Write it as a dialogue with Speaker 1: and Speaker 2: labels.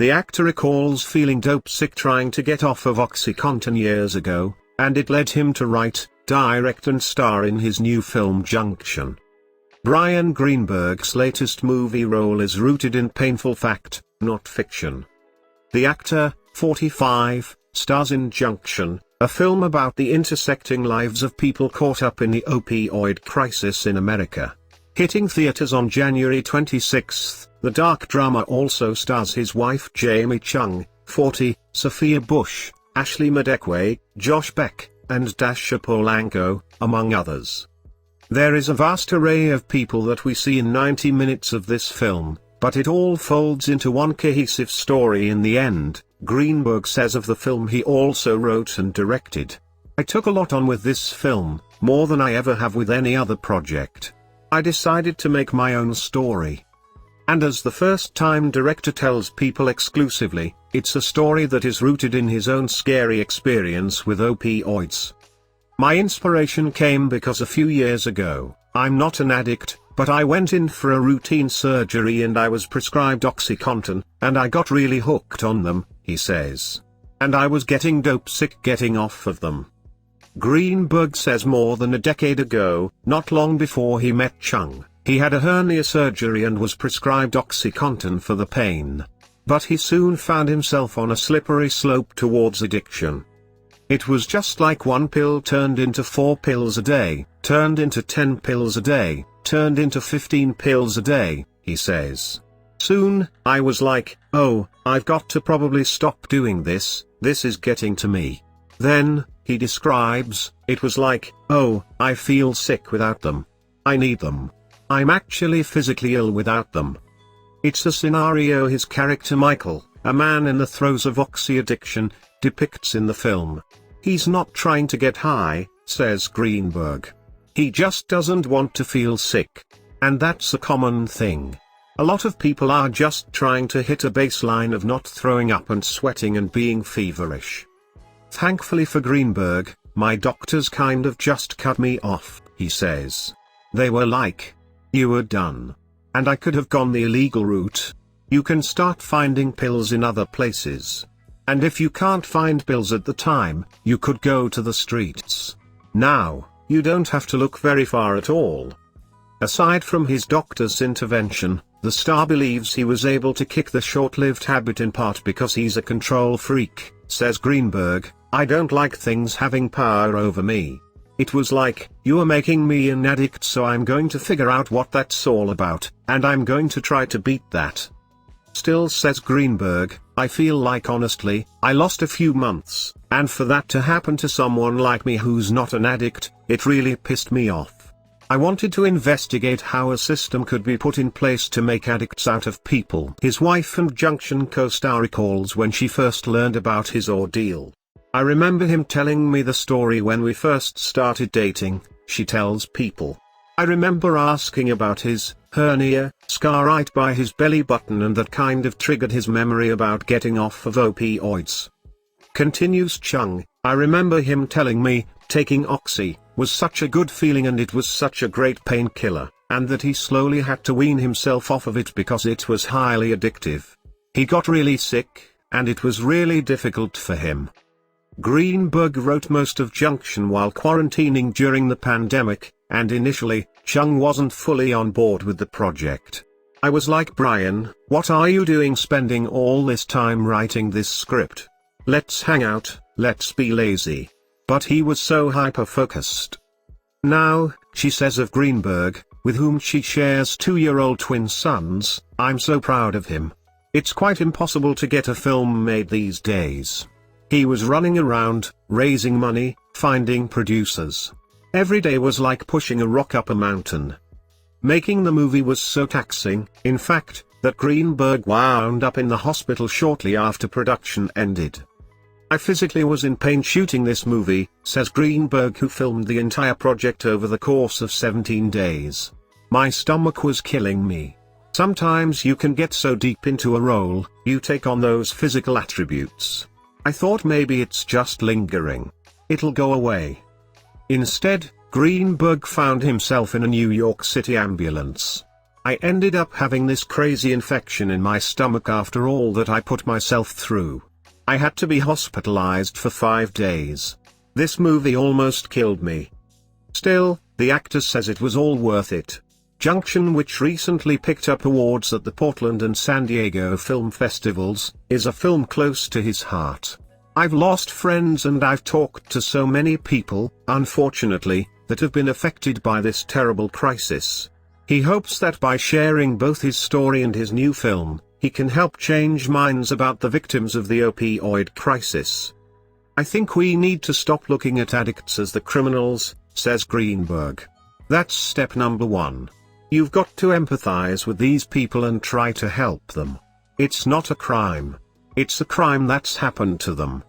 Speaker 1: The actor recalls feeling dope sick trying to get off of OxyContin years ago, and it led him to write, direct and star in his new film Junction. Bryan Greenberg's latest movie role is rooted in painful fact, not fiction. The actor, 45, stars in Junction, a film about the intersecting lives of people caught up in the opioid crisis in America. Hitting theaters on January 26, the dark drama also stars his wife Jamie Chung, 40, Sophia Bush, Ashley Madekwe, Josh Beck, and Dasha Polanco, among others. There is a vast array of people that we see in 90 minutes of this film, but it all folds into one cohesive story in the end, Greenberg says of the film he also wrote and directed. I took a lot on with this film, more than I ever have with any other project. I decided to make my own story. And as the first-time director tells people exclusively, it's a story that is rooted in his own scary experience with opioids. My inspiration came because a few years ago, I'm not an addict, but I went in for a routine surgery and I was prescribed OxyContin, and I got really hooked on them, he says. And I was getting dope sick getting off of them. Greenberg says more than a decade ago, not long before he met Chung, he had a hernia surgery and was prescribed OxyContin for the pain. But he soon found himself on a slippery slope towards addiction. It was just like one pill turned into 4 pills a day, turned into 10 pills a day, turned into 15 pills a day, he says. Soon, I was like, oh, I've got to probably stop doing this is getting to me. Then, he describes, it was like, oh, I feel sick without them. I need them. I'm actually physically ill without them. It's a scenario his character Michael, a man in the throes of oxy addiction, depicts in the film. He's not trying to get high, says Greenberg. He just doesn't want to feel sick. And that's a common thing. A lot of people are just trying to hit a baseline of not throwing up and sweating and being feverish. Thankfully for Greenberg, my doctors kind of just cut me off, he says. They were like, you were done. And I could have gone the illegal route. You can start finding pills in other places. And if you can't find pills at the time, you could go to the streets. Now, you don't have to look very far at all. Aside from his doctor's intervention, the star believes he was able to kick the short-lived habit in part because he's a control freak, says Greenberg. I don't like things having power over me. It was like, you are making me an addict, so I'm going to figure out what that's all about, and I'm going to try to beat that. Still, says Greenberg, I feel like honestly, I lost a few months, and for that to happen to someone like me who's not an addict, it really pissed me off. I wanted to investigate how a system could be put in place to make addicts out of people. His wife and Junction co-star recalls when she first learned about his ordeal. I remember him telling me the story when we first started dating, she tells People. I remember asking about his hernia scar right by his belly button, and that kind of triggered his memory about getting off of opioids. Continues Chung, I remember him telling me, taking Oxy was such a good feeling and it was such a great painkiller, and that he slowly had to wean himself off of it because it was highly addictive. He got really sick, and it was really difficult for him. Greenberg wrote most of Junction while quarantining during the pandemic, and initially, Chung wasn't fully on board with the project. I was like, Bryan, what are you doing spending all this time writing this script? Let's hang out, let's be lazy. But he was so hyper-focused. Now, she says of Greenberg, with whom she shares 2-year-old twin sons, I'm so proud of him. It's quite impossible to get a film made these days. He was running around, raising money, finding producers. Every day was like pushing a rock up a mountain. Making the movie was so taxing, in fact, that Greenberg wound up in the hospital shortly after production ended. I physically was in pain shooting this movie, says Greenberg, who filmed the entire project over the course of 17 days. My stomach was killing me. Sometimes you can get so deep into a role, you take on those physical attributes. I thought maybe it's just lingering. It'll go away. Instead, Greenberg found himself in a New York City ambulance. I ended up having this crazy infection in my stomach after all that I put myself through. I had to be hospitalized for 5 days. This movie almost killed me. Still, the actor says it was all worth it. Junction, which recently picked up awards at the Portland and San Diego film festivals, is a film close to his heart. I've lost friends and I've talked to so many people, unfortunately, that have been affected by this terrible crisis. He hopes that by sharing both his story and his new film, he can help change minds about the victims of the opioid crisis. I think we need to stop looking at addicts as the criminals, says Greenberg. That's step number 1. You've got to empathize with these people and try to help them. It's not a crime. It's a crime that's happened to them.